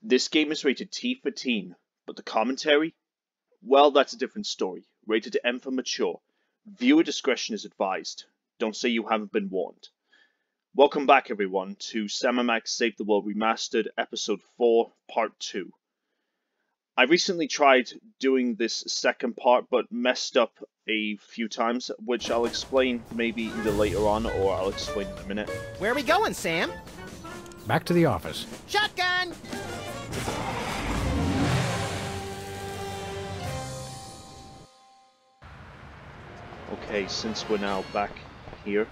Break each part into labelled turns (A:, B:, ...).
A: This game is rated T for teen, but the commentary? Well, that's a different story. Rated M for mature. Viewer discretion is advised. Don't say you haven't been warned. Welcome back, everyone, to Sam & Max Save the World Remastered, Episode 4, Part 2. I recently tried doing this second part, but messed up a few times, which I'll explain maybe either later on, or I'll explain in a minute.
B: Where are we going, Sam?
C: Back to the office.
B: Shotgun!
A: Okay, since we're now back here,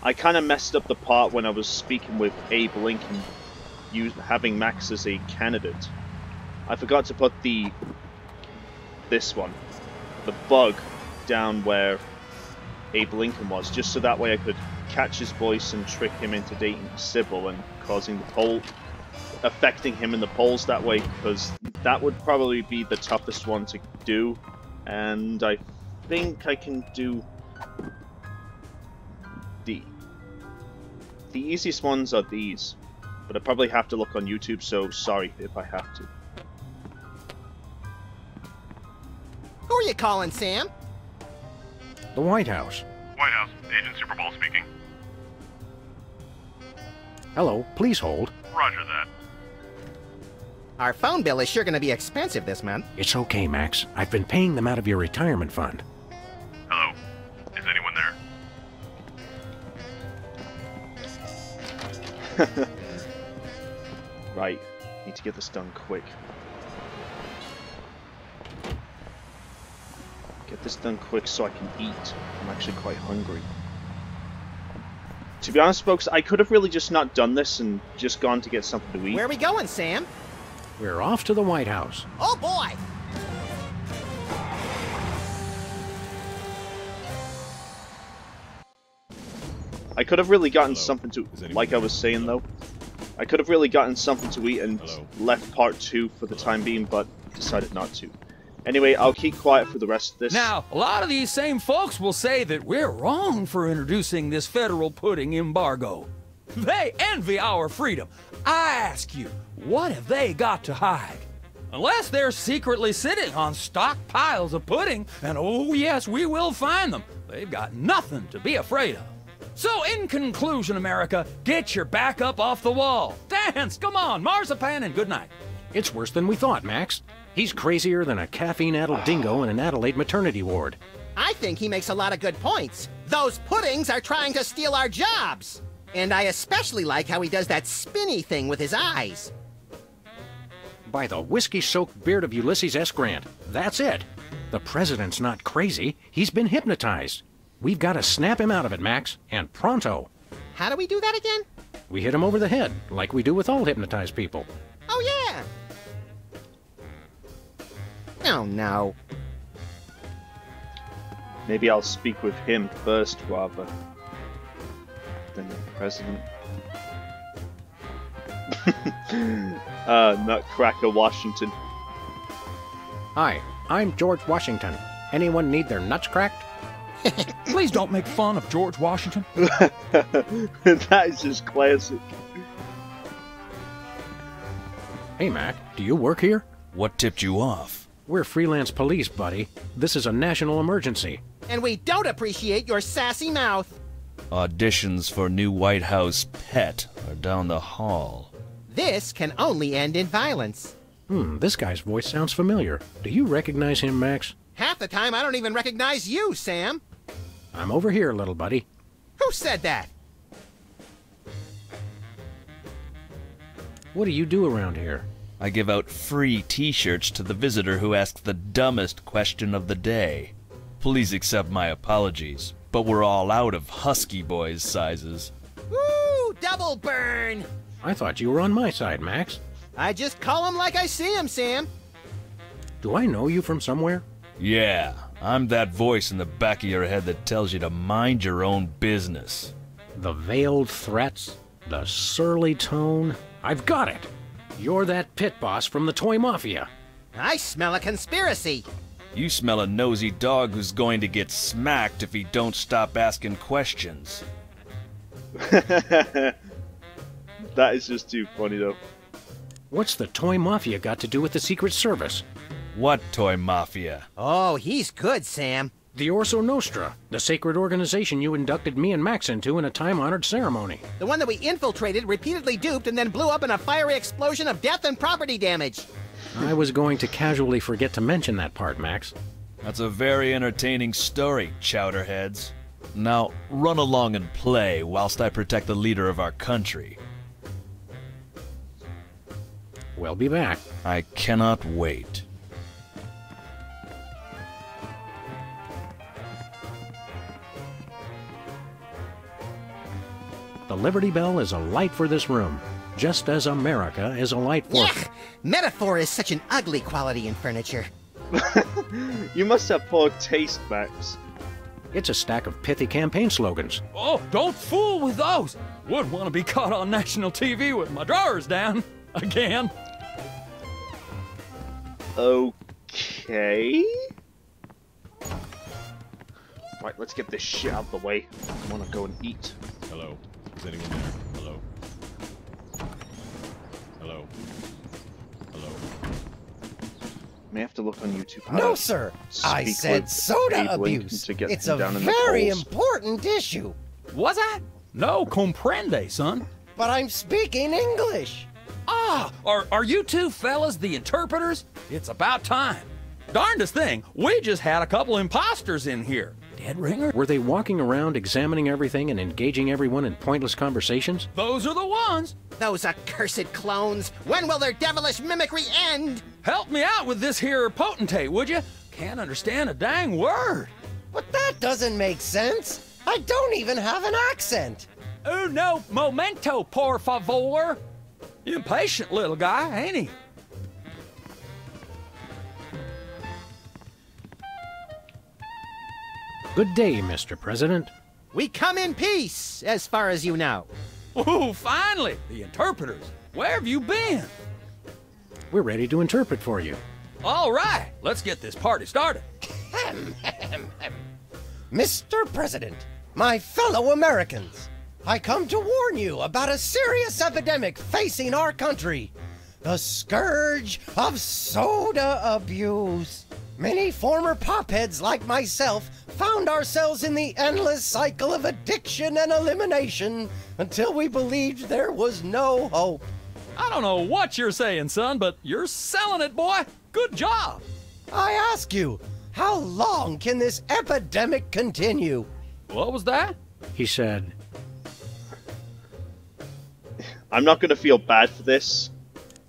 A: I kind of messed up the part when I was speaking with Abe Lincoln, having Max as a candidate. I forgot to put the bug down where Abe Lincoln was, just so that way I could catch his voice and trick him into dating Sybil and causing the poll, affecting him in the polls that way, because that would probably be the toughest one to do, and I think I can do the easiest ones are these, but I probably have to look on YouTube, so sorry if I have to.
B: Who are you calling, Sam?
C: The White House.
D: White House, Agent Super Bowl speaking.
C: Hello, please hold.
D: Roger that.
B: Our phone bill is sure going to be expensive this month.
C: It's okay, Max. I've been paying them out of your retirement fund.
D: Hello, is anyone there?
A: Right, need to get this done quick. Get this done quick so I can eat. I'm actually quite hungry. To be honest, folks, I could have really just not done this and just gone to get something to eat.
B: Where are we going, Sam?
C: We're off to the White House.
B: Oh, boy!
A: I could have really gotten something to... Like I was saying, though. I could have really gotten something to eat and left part 2 for the time being, but decided not to. Anyway, I'll keep quiet for the rest of this.
E: Now, a lot of these same folks will say that we're wrong for introducing this federal pudding embargo. They envy our freedom. I ask you, what have they got to hide? Unless they're secretly sitting on stockpiles of pudding, and oh yes, we will find them, they've got nothing to be afraid of. So in conclusion, America, get your back up off the wall. Dance, come on, marzipan, and good night.
C: It's worse than we thought, Max. He's crazier than a caffeine-addled dingo in an Adelaide maternity ward.
B: I think he makes a lot of good points. Those puddings are trying to steal our jobs. And I especially like how he does that spinny thing with his eyes.
C: By the whiskey-soaked beard of Ulysses S. Grant, that's it. The president's not crazy. He's been hypnotized. We've got to snap him out of it, Max, and pronto.
B: How do we do that again?
C: We hit him over the head, like we do with all hypnotized people.
B: Oh, yeah. Oh, no.
A: Maybe I'll speak with him first, rather than the president. Nutcracker Washington.
C: Hi, I'm George Washington. Anyone need their nuts cracked?
E: Please don't make fun of George Washington.
A: That is just classic.
C: Hey, Mac, do you work here?
E: What tipped you off?
C: We're freelance police, buddy. This is a national emergency.
B: And we don't appreciate your sassy mouth.
F: Auditions for new White House pet are down the hall.
B: This can only end in violence.
C: This guy's voice sounds familiar. Do you recognize him, Max?
B: Half the time I don't even recognize you, Sam.
C: I'm over here, little buddy.
B: Who said that?
C: What do you do around here?
F: I give out free t-shirts to the visitor who asks the dumbest question of the day. Please accept my apologies, but we're all out of Husky Boys sizes.
B: Woo! Double burn!
C: I thought you were on my side, Max.
B: I just call him like I see him, Sam.
C: Do I know you from somewhere?
F: Yeah, I'm that voice in the back of your head that tells you to mind your own business.
C: The veiled threats, the surly tone. I've got it. You're that pit boss from the Toy Mafia.
B: I smell a conspiracy.
F: You smell a nosy dog who's going to get smacked if he don't stop asking questions.
A: That is just too funny, though.
C: What's the toy mafia got to do with the Secret Service?
F: What toy mafia?
B: Oh, he's good, Sam.
C: The Orso Nostra, the sacred organization you inducted me and Max into in a time-honored ceremony.
B: The one that we infiltrated, repeatedly duped, and then blew up in a fiery explosion of death and property damage.
C: I was going to casually forget to mention that part, Max.
F: That's a very entertaining story, chowderheads. Now, run along and play whilst I protect the leader of our country.
C: We'll be back.
F: I cannot wait.
C: The Liberty Bell is a light for this room, just as America is a light for...
B: Yuck! Metaphor is such an ugly quality in furniture.
A: You must have poor taste, Max.
C: It's a stack of pithy campaign slogans.
E: Oh, don't fool with those. Wouldn't want to be caught on national TV with my drawers down. Again.
A: Okay. Right, let's get this shit out of the way. I want to go and eat.
D: Hello? Is anyone there? Hello? Hello? Hello?
A: May have to look on YouTube. how
G: No,
A: to
G: sir. I
A: speak
G: said
A: with
G: soda
A: Abe Lincoln
G: abuse.
A: to get
G: It's
A: him
G: a
A: down in the
G: very
A: polls.
G: important issue.
E: Was that? No comprende, son.
G: But I'm speaking English.
E: Ah, are you two fellas the interpreters? It's about time. Darndest thing, we just had a couple imposters in here. Dead ringer?
C: Were they walking around examining everything and engaging everyone in pointless conversations?
E: Those are the ones.
B: Those accursed clones. When will their devilish mimicry end?
E: Help me out with this here potentate, would you? Can't understand a dang word.
G: But that doesn't make sense. I don't even have an accent.
E: Uno momento, por favor. Impatient little guy, ain't he?
C: Good day, Mr. President.
B: We come in peace, as far as you know.
E: Ooh, finally, the interpreters. Where have you been?
C: We're ready to interpret for you.
E: All right, let's get this party started.
G: Mr. President, my fellow Americans, I come to warn you about a serious epidemic facing our country. The scourge of soda abuse. Many former popheads like myself found ourselves in the endless cycle of addiction and elimination until we believed there was no hope.
E: I don't know what you're saying, son, but you're selling it, boy. Good job.
G: I ask you, how long can this epidemic continue?
E: What was that?
C: He said,
A: I'm not going to feel bad for this.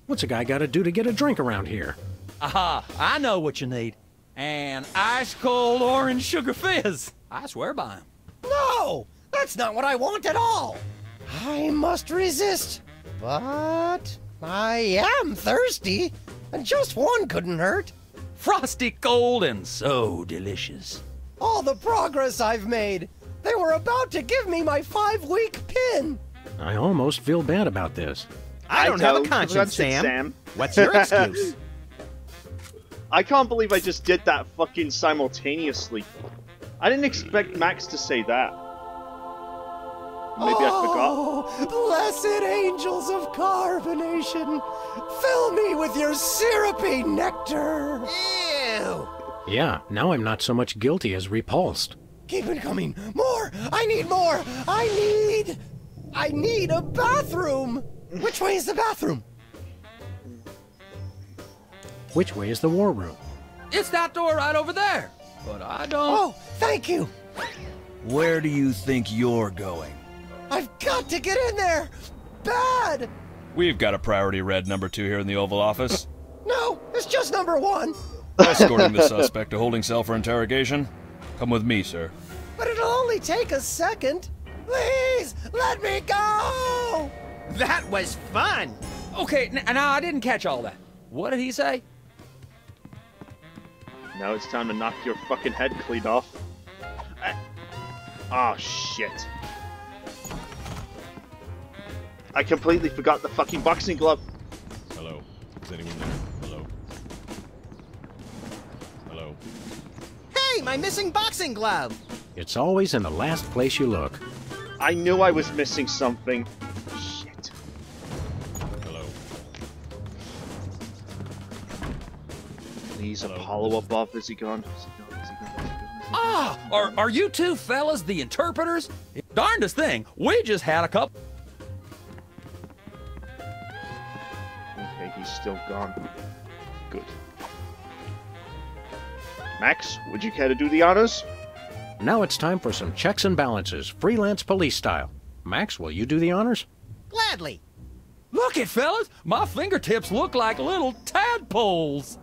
C: what's a guy got to do to get a drink around here?
E: Aha, I know what you need. An ice cold orange sugar fizz. I swear by him.
G: No, that's not what I want at all. I must resist, but I am thirsty, and just one couldn't hurt.
E: Frosty cold and so delicious.
G: All the progress I've made. They were about to give me my 5-week pin.
C: I almost feel bad about this.
B: I don't have a conscience, Sam. What's your excuse?
A: I can't believe I just did that fucking simultaneously. I didn't expect Max to say that. Maybe I forgot.
G: Oh, blessed angels of carbonation, fill me with your syrupy nectar.
B: Ew!
C: Yeah, now I'm not so much guilty as repulsed.
G: Keep it coming. More. I need more. I need a bathroom. Which way is the bathroom?
C: Which way is the war room?
E: It's that door right over there. But I don't...
G: Oh, thank you.
F: Where do you think you're going?
G: I've got to get in there. Bad.
F: We've got a priority red number 2 here in the Oval Office.
G: No, it's just number 1.
F: Escorting the suspect to holding cell for interrogation. Come with me, sir.
G: But it'll only take a second. Please, let me go.
B: That was fun!
E: Okay, now I didn't catch all that. What did he say?
A: Now it's time to knock your fucking head clean off. Oh, shit. I completely forgot the fucking boxing glove.
D: Hello? Is anyone there? Hello? Hello?
B: Hey, my missing boxing glove!
C: It's always in the last place you look.
A: I knew I was missing something. Shit.
D: Hello?
A: Please, Apollo above. Is he gone? Is he gone? Is he gone? Is he gone? Is he gone?
E: Ah, are you two fellas the interpreters? Darndest thing, we just had a couple.
A: Okay, he's still gone. Good. Max, would you care to do the honors?
C: Now it's time for some checks and balances, freelance police style. Max, will you do the honors?
B: Gladly.
E: Look it, fellas, my fingertips look like little tadpoles.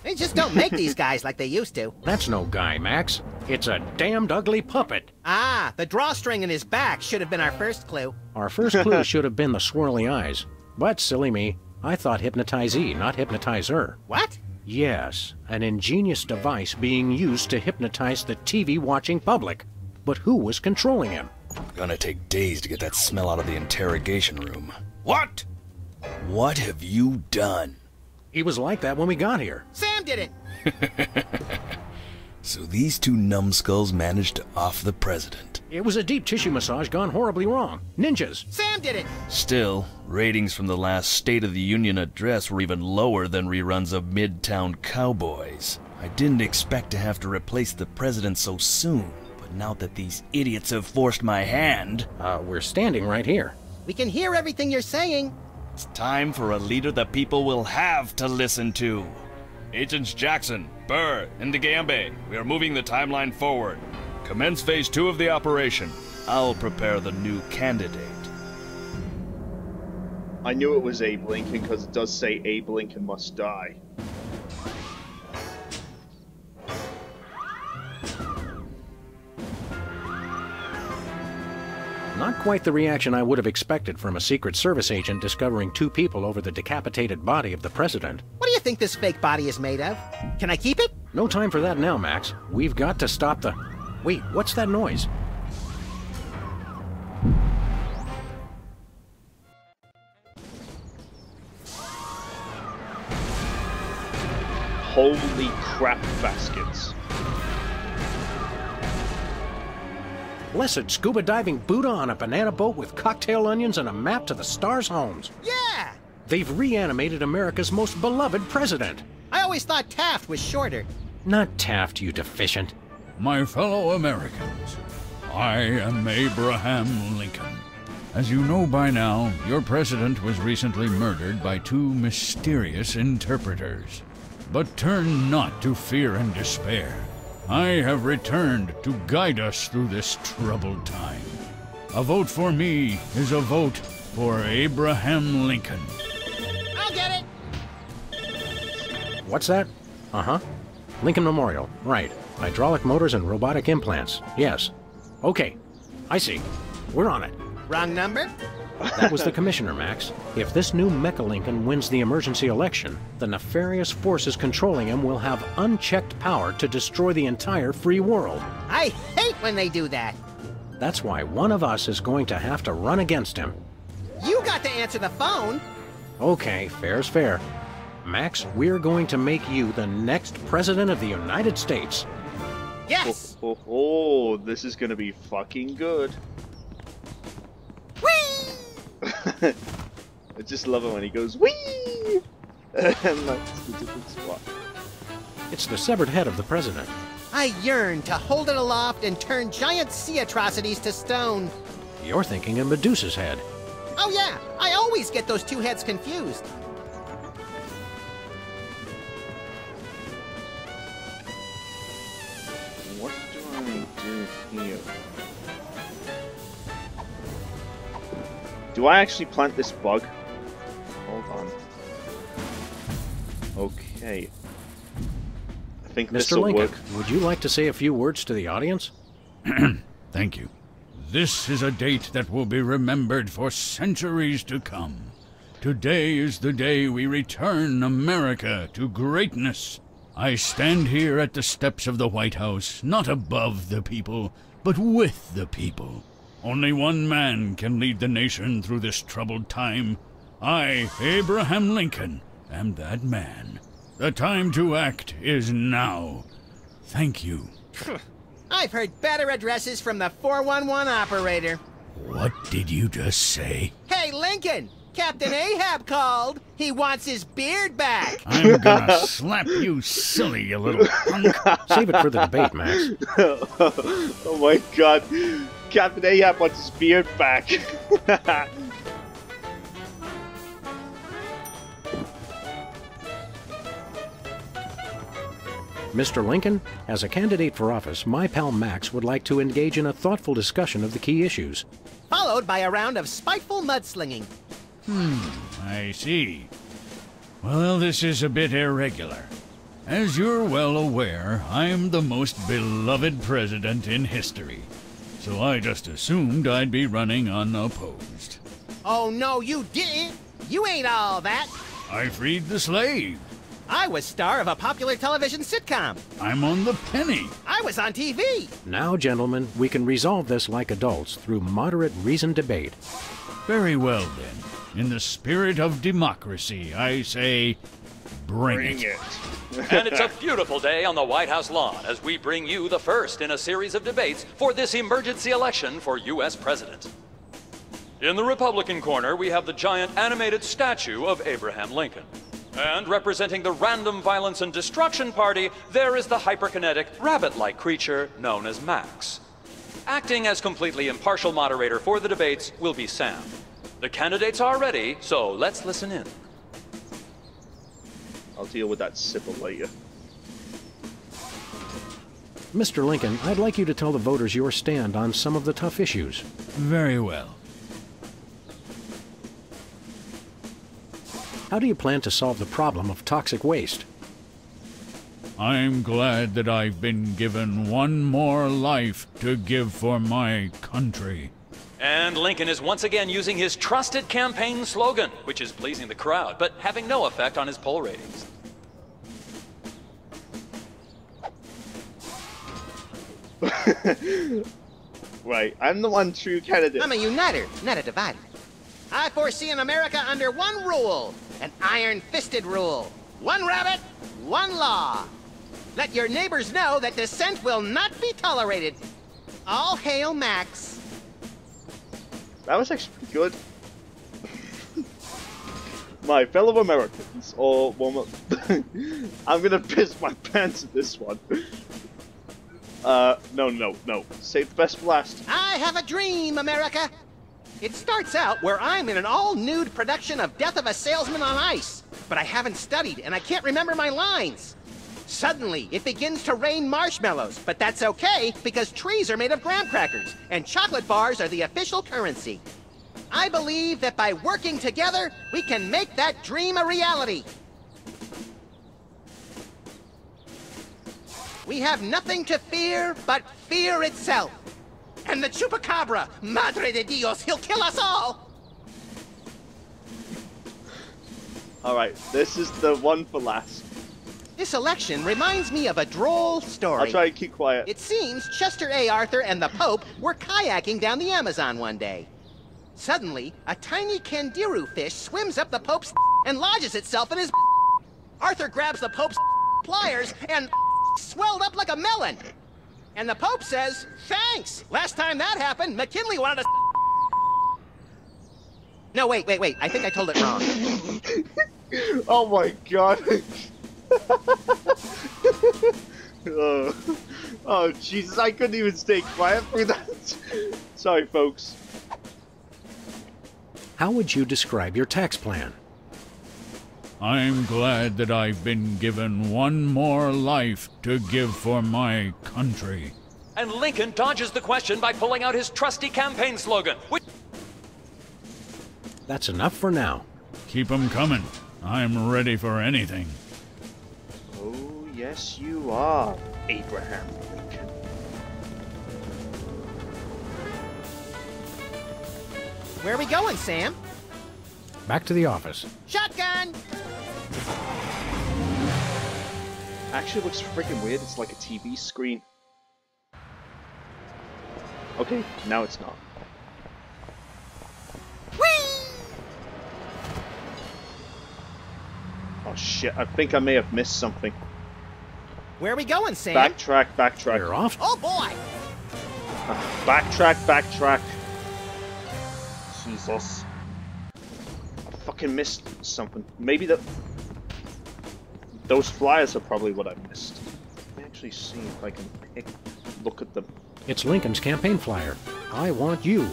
B: They just don't make these guys like they used to.
C: That's no guy, Max. It's a damned ugly puppet.
B: Ah, the drawstring in his back should have been our first clue.
C: Our first clue should have been the swirly eyes. But silly me, I thought hypnotizee, not hypnotizer.
B: What?
C: Yes, an ingenious device being used to hypnotize the TV-watching public. But who was controlling him?
F: Gonna take days to get that smell out of the interrogation room. What? What have you done?
C: He was like that when we got here.
B: Sam did it!
F: So these two numbskulls managed to off the president.
C: It was a deep tissue massage gone horribly wrong. Ninjas.
B: Sam did it!
F: Still, ratings from the last State of the Union address were even lower than reruns of Midtown Cowboys. I didn't expect to have to replace the president so soon, but now that these idiots have forced my hand...
C: We're standing right here.
B: We can hear everything you're saying.
F: It's time for a leader the people will have to listen to. Agents Jackson, Burr, and DeGambe, we are moving the timeline forward. Commence phase 2 of the operation. I'll prepare the new candidate.
A: I knew it was Abe Lincoln because it does say Abe Lincoln must die.
C: Not quite the reaction I would have expected from a Secret Service agent discovering two people over the decapitated body of the president.
B: What do you think this fake body is made of? Can I keep it?
C: No time for that now, Max. We've got to stop the... Wait, what's that noise?
A: Holy crap baskets.
C: Blessed scuba diving Buddha on a banana boat with cocktail onions and a map to the stars' homes.
B: Yeah!
C: They've reanimated America's most beloved president.
B: I always thought Taft was shorter.
C: Not Taft, you deficient.
E: My fellow Americans, I am Abraham Lincoln. As you know by now, your president was recently murdered by two mysterious interpreters. But turn not to fear and despair. I have returned to guide us through this troubled time. A vote for me is a vote for Abraham Lincoln.
B: I'll get it!
C: What's that? Uh-huh. Lincoln Memorial. Right. Hydraulic motors and robotic implants. Yes. Okay. I see. We're on it.
B: Wrong number?
C: That was the commissioner, Max. If this new Mecha Lincoln wins the emergency election, the nefarious forces controlling him will have unchecked power to destroy the entire free world.
B: I hate when they do that.
C: That's why one of us is going to have to run against him.
B: You got to answer the phone.
C: Okay, fair's fair. Max, we're going to make you the next president of the United States.
B: Yes!
A: Oh, this is gonna be fucking good.
B: Whee!
A: I just love it when he goes, whee! And that's the different spot.
C: It's the severed head of the president.
B: I yearn to hold it aloft and turn giant sea atrocities to stone.
C: You're thinking of Medusa's head.
B: Oh yeah, I always get those two heads confused.
A: What do I do here? Do I actually plant this bug? Hold on. Okay. I think this
C: Mr.
A: will
C: Lincoln,
A: work.
C: would you like to say a few words to the audience?
E: Thank you. This is a date that will be remembered for centuries to come. Today is the day we return America to greatness. I stand here at the steps of the White House, not above the people, but with the people. Only one man can lead the nation through this troubled time. I, Abraham Lincoln, am that man. The time to act is now. Thank you.
B: I've heard better addresses from the 411 operator.
E: What did you just say?
B: Hey, Lincoln! Captain Ahab called. He wants his beard back.
H: I'm gonna slap you silly, you little punk.
C: Save it for the debate, Max.
A: Oh my god. Captain Ahab wants his beard back.
C: Mr. Lincoln, as a candidate for office, my pal Max would like to engage in a thoughtful discussion of the key issues.
B: Followed by a round of spiteful mudslinging.
H: I see. Well, this is a bit irregular. As you're well aware, I'm the most beloved president in history. So I just assumed I'd be running unopposed.
B: Oh, no, you didn't. You ain't all that.
H: I freed the slave.
B: I was star of a popular television sitcom.
H: I'm on the penny.
B: I was on TV.
C: Now, gentlemen, we can resolve this like adults through moderate reasoned debate.
H: Very well, then. In the spirit of democracy, I say, bring it.
E: And it's a beautiful day on the White House lawn as we bring you the first in a series of debates for this emergency election for U.S. President. In the Republican corner, we have the giant animated statue of Abraham Lincoln. And representing the Random Violence and Destruction Party, there is the hyperkinetic, rabbit-like creature known as Max. Acting as completely impartial moderator for the debates will be Sam. The candidates are ready, so let's listen in.
A: I'll deal with that Sybil later.
C: Mr. Lincoln, I'd like you to tell the voters your stand on some of the tough issues.
H: Very well.
C: How do you plan to solve the problem of toxic waste?
H: I'm glad that I've been given one more life to give for my country.
E: And Lincoln is once again using his trusted campaign slogan, which is pleasing the crowd, but having no effect on his poll ratings.
A: Right, I'm the one true candidate.
B: I'm a uniter, not a divider. I foresee an America under one rule, an iron-fisted rule. One rabbit, one law. Let your neighbors know that dissent will not be tolerated. All hail Max.
A: That was actually pretty good. My fellow Americans, or well, I'm gonna piss my pants at this one. No. Save the best for last.
B: I have a dream, America. It starts out where I'm in an all-nude production of Death of a Salesman on Ice, but I haven't studied and I can't remember my lines. Suddenly, it begins to rain marshmallows, but that's okay because trees are made of graham crackers and chocolate bars are the official currency. I believe that by working together, we can make that dream a reality. We have nothing to fear but fear itself. And the Chupacabra, Madre de Dios, he'll kill us all!
A: Alright, this is the one for last.
B: This election reminds me of a droll story.
A: I'll try and keep quiet.
B: It seems Chester A. Arthur and the Pope were kayaking down the Amazon one day. Suddenly, a tiny kangaroo fish swims up the Pope's and lodges itself in his. Arthur grabs the Pope's pliers and swelled up like a melon. And the Pope says, "Thanks! Last time that happened, McKinley wanted to." No, wait. I think I told it wrong.
A: Oh my god. Oh, Jesus, I couldn't even stay quiet through that. Sorry, folks.
C: How would you describe your tax plan?
H: I'm glad that I've been given one more life to give for my country.
E: And Lincoln dodges the question by pulling out his trusty campaign slogan, which...
C: That's enough for now.
H: Keep 'em coming. I'm ready for anything.
A: Oh, yes, you are, Abraham Lincoln.
B: Where are we going, Sam?
C: Back to the office.
B: Shotgun!
A: Actually, it looks freaking weird. It's like a TV screen. Okay, now it's not.
B: Whee!
A: Oh shit, I think I may have missed something.
B: Where are we going, Sam?
A: Backtrack.
C: You're off.
B: Oh boy!
A: Backtrack. Jesus. fucking missed something. Maybe those flyers are probably what I missed. Let me actually see if I can look at them.
C: It's Lincoln's campaign flyer. I want you.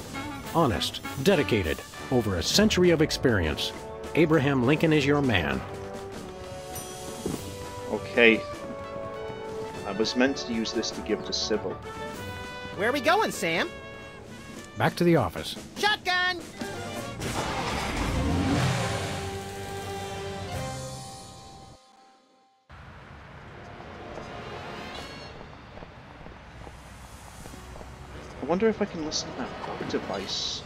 C: Honest, dedicated, over a century of experience. Abraham Lincoln is your man.
A: Okay. I was meant to use this to give to Sybil.
B: Where are we going, Sam?
C: Back to the office.
B: Shotgun!
A: I wonder if I can listen to that rock device.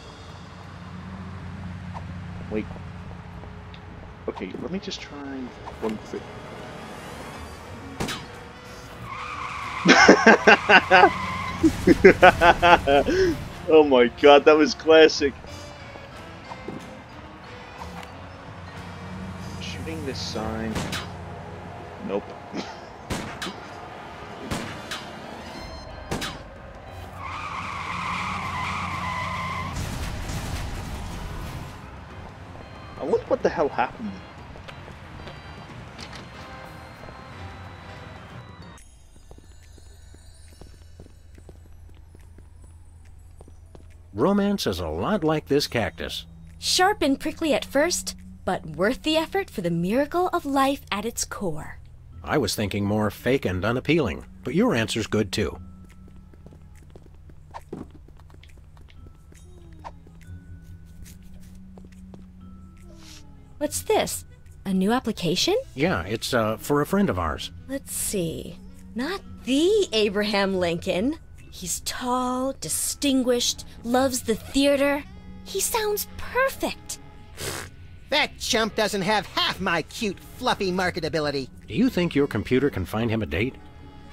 A: Wait. Okay, let me just try one thing. Oh my god, that was classic. Shooting this sign. Nope. I wonder what the hell happened.
C: Romance is a lot like this cactus.
I: Sharp and prickly at first, but worth the effort for the miracle of life at its core.
C: I was thinking more fake and unappealing, but your answer's good too.
I: What's this? A new application?
C: Yeah, it's for a friend of ours.
I: Let's see. Not the Abraham Lincoln. He's tall, distinguished, loves the theater. He sounds perfect.
B: That chump doesn't have half my cute, fluffy marketability.
C: Do you think your computer can find him a date?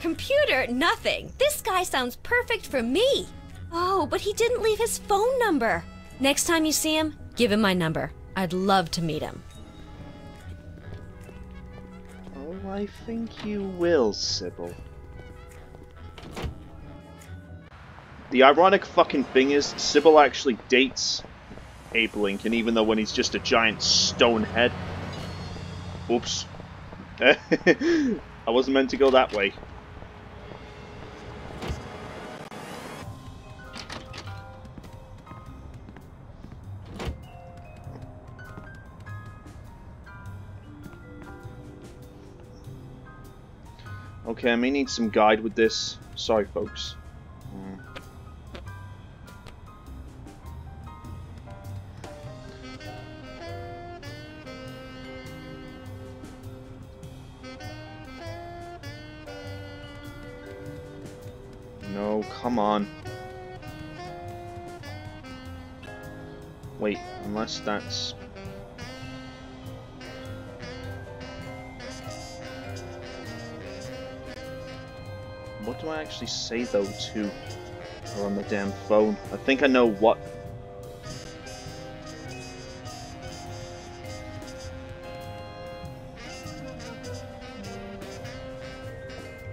I: Computer, nothing. This guy sounds perfect for me. Oh, but he didn't leave his phone number. Next time you see him, give him my number. I'd love to meet him.
A: Oh, I think you will, Sybil. The ironic fucking thing is, Sybil actually dates Abe Lincoln, even though when he's just a giant stone head. Oops. I wasn't meant to go that way. Okay, I may need some guide with this. Sorry, folks. No, come on. Wait, unless that's... What do I actually say, though, to her on the damn phone? I think I know what...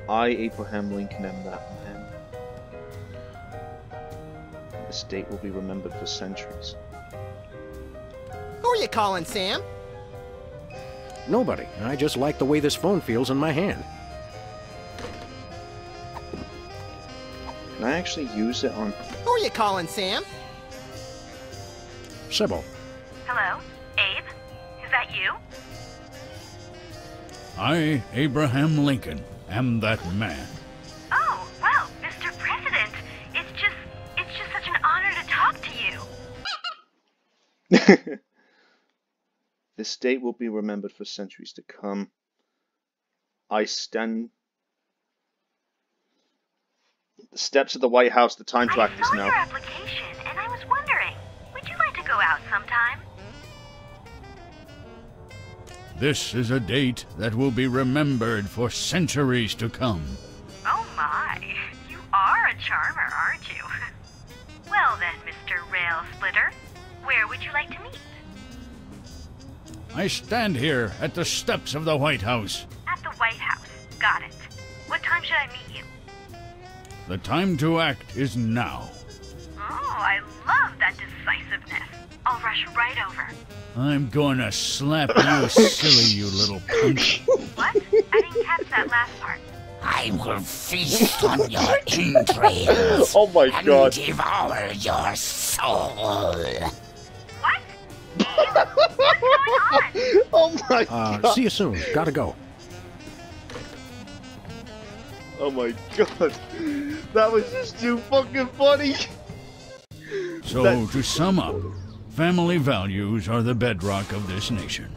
A: I, Abraham Lincoln, am that man. This date will be remembered for centuries.
B: Who are you calling, Sam?
C: Nobody. I just like the way this phone feels in my hand.
A: Can I actually use it on...
B: Who are you calling, Sam?
C: Sybil.
J: Hello? Abe? Is that you?
H: I, Abraham Lincoln, am that man.
J: Oh, well, Mr. President, it's just such an honor to talk to you.
A: This date will be remembered for centuries to come. I stand... The steps of the White House, the time track is
J: I saw
A: now.
J: your application, and I was wondering, would you like to go out sometime?
H: This is a date that will be remembered for centuries to come.
J: Oh my, you are a charmer, aren't you? Well then, Mr. Rail Splitter, where would you like to meet?
H: I stand here at the steps of the White House.
J: At the White House, got it. What time should I meet you?
H: The time to act is now.
J: Oh, I love that decisiveness. I'll rush right over.
H: I'm gonna slap you silly, you little punk.
J: What? I didn't catch that last part.
K: I will feast on your entrails
A: Oh my
K: and
A: god.
K: devour your soul.
J: What? Jesus, what's going on?
A: Oh my god.
C: See you soon. Gotta go.
A: Oh my god. That was just too fucking funny.
H: So, to sum up, family values are the bedrock of this nation.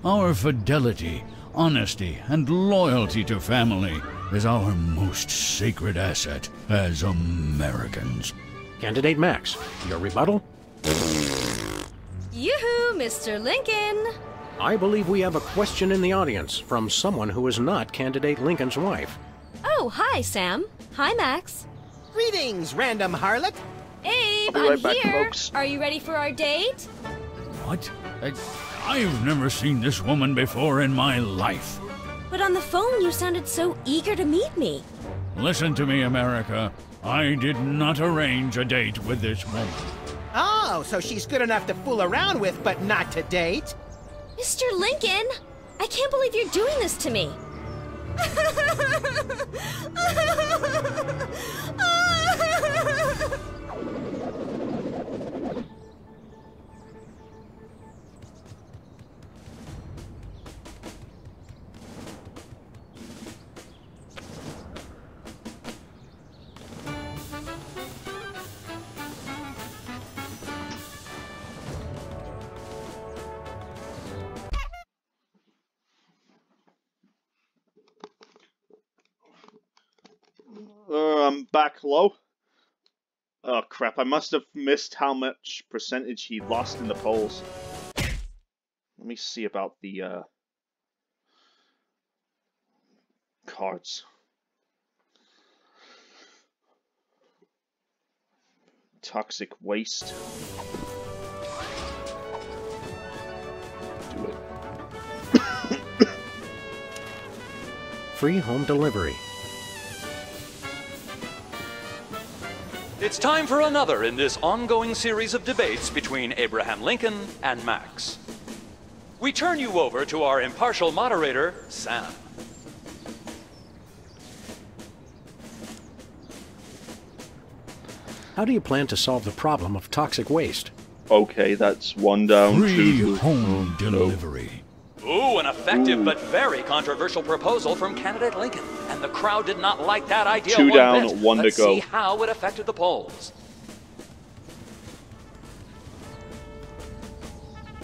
H: Our fidelity, honesty, and loyalty to family is our most sacred asset as Americans.
C: Candidate Max, your rebuttal?
I: Yoo-hoo, Mr. Lincoln!
C: I believe we have a question in the audience from someone who is not Candidate Lincoln's wife.
I: Oh, hi, Sam. Hi, Max.
B: Greetings, random harlot.
I: Abe,
A: I'll be right
I: I'm
A: back,
I: here.
A: folks.
I: Are you ready for our date?
H: What? I've never seen this woman before in my life.
I: But on the phone, you sounded so eager to meet me.
H: Listen to me, America. I did not arrange a date with this woman.
B: Oh, so she's good enough to fool around with, but not to date?
I: Mr. Lincoln, I can't believe you're doing this to me.
A: I'm back low. Oh crap, I must have missed how much percentage he lost in the polls. Let me see about the cards. Toxic waste. Do it.
C: Free home delivery.
L: It's time for another in this ongoing series of debates between Abraham Lincoln and Max. We turn you over to our impartial moderator, Sam.
C: How do you plan to solve the problem of toxic waste?
A: Okay, that's one down.
H: Free
A: two.
H: home delivery.
L: Ooh, an effective but very controversial proposal from candidate Lincoln. And the crowd did not like that idea
A: Two
L: one
A: down,
L: bit.
A: one to
L: Let's
A: go.
L: see how it affected the polls.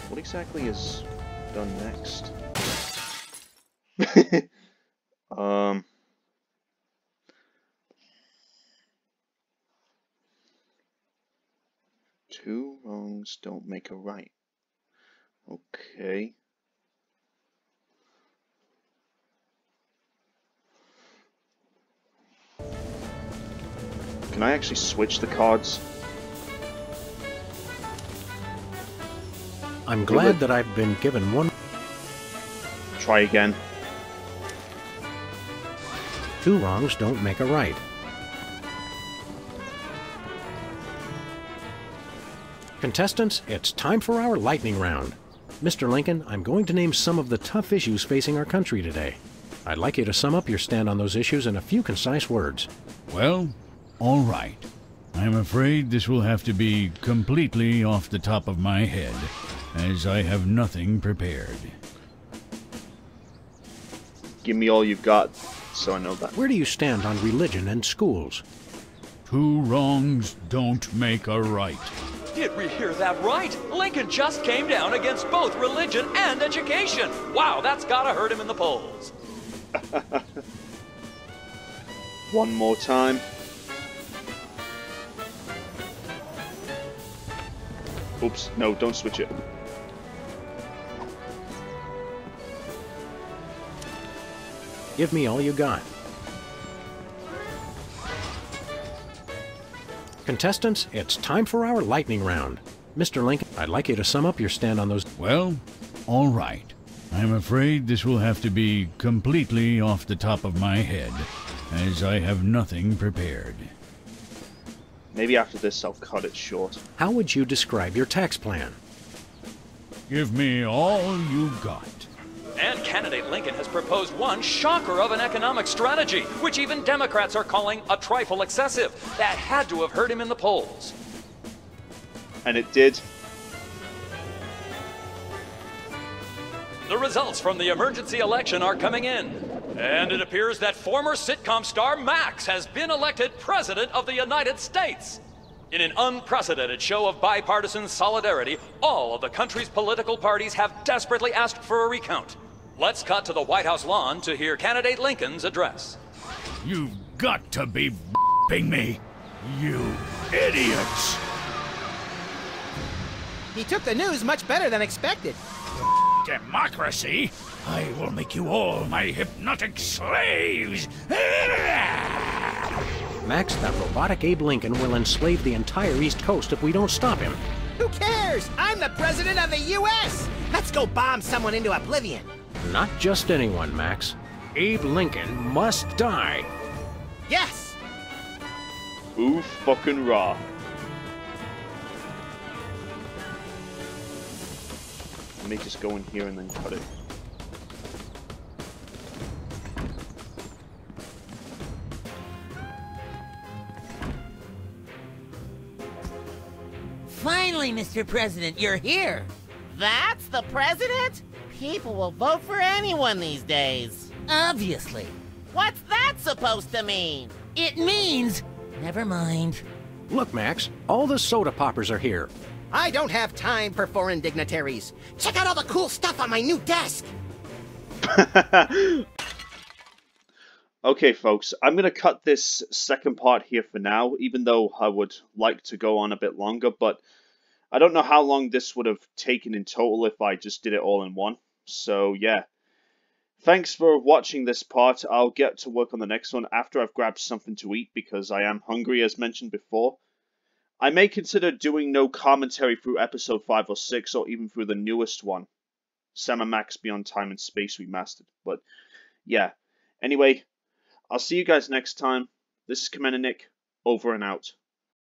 A: What exactly is done next? Two wrongs don't make a right. Okay. Can I actually switch the cards?
C: I'm glad that I've been given one.
A: Try again.
C: Two wrongs don't make a right. Contestants, it's time for our lightning round. Mr. Lincoln, I'm going to name some of the tough issues facing our country today. I'd like you to sum up your stand on those issues in a few concise words.
H: Well, all right. I'm afraid this will have to be completely off the top of my head, as I have nothing prepared.
A: Give me all you've got, so I know that.
C: Where do you stand on religion and schools?
H: Two wrongs don't make a right.
L: Did we hear that right? Lincoln just came down against both religion and education. Wow, that's gotta hurt him in the polls.
A: One more time. Oops, no, don't switch it.
C: Give me all you got. Contestants, it's time for our lightning round. Mr. Lincoln, I'd like you to sum up your stand on those.
H: Well, all right. I'm afraid this will have to be completely off the top of my head, as I have nothing prepared.
A: Maybe after this I'll cut it short.
C: How would you describe your tax plan?
H: Give me all you got.
L: And candidate Lincoln has proposed one shocker of an economic strategy, which even Democrats are calling a trifle excessive. That had to have hurt him in the polls.
A: And it did.
L: The results from the emergency election are coming in. And it appears that former sitcom star Max has been elected President of the United States. In an unprecedented show of bipartisan solidarity, all of the country's political parties have desperately asked for a recount. Let's cut to the White House lawn to hear candidate Lincoln's address.
H: You've got to be b***ing me, you idiots!
B: He took the news much better than expected.
H: Democracy? I will make you all my hypnotic slaves!
C: Max, that robotic Abe Lincoln will enslave the entire East Coast if we don't stop him.
B: Who cares? I'm the president of the U.S. Let's go bomb someone into oblivion.
C: Not just anyone, Max. Abe Lincoln must die.
B: Yes!
A: Ooh, fucking raw. Let me just go in here and then cut it.
M: Finally, Mr. President, you're here.
N: That's the president? People will vote for anyone these days.
M: Obviously.
N: What's that supposed to mean?
M: It means... Never mind.
C: Look, Max, all the soda poppers are here.
B: I don't have time for foreign dignitaries. Check out all the cool stuff on my new desk.
A: Okay, folks, I'm going to cut this second part here for now, even though I would like to go on a bit longer, but I don't know how long this would have taken in total if I just did it all in one. So, yeah. Thanks for watching this part. I'll get to work on the next one after I've grabbed something to eat, because I am hungry, as mentioned before. I may consider doing no commentary through episode 5 or 6, or even through the newest one, Sam and Max Beyond Time and Space Remastered. But, yeah. Anyway, I'll see you guys next time. This is Commander Nick, over and out.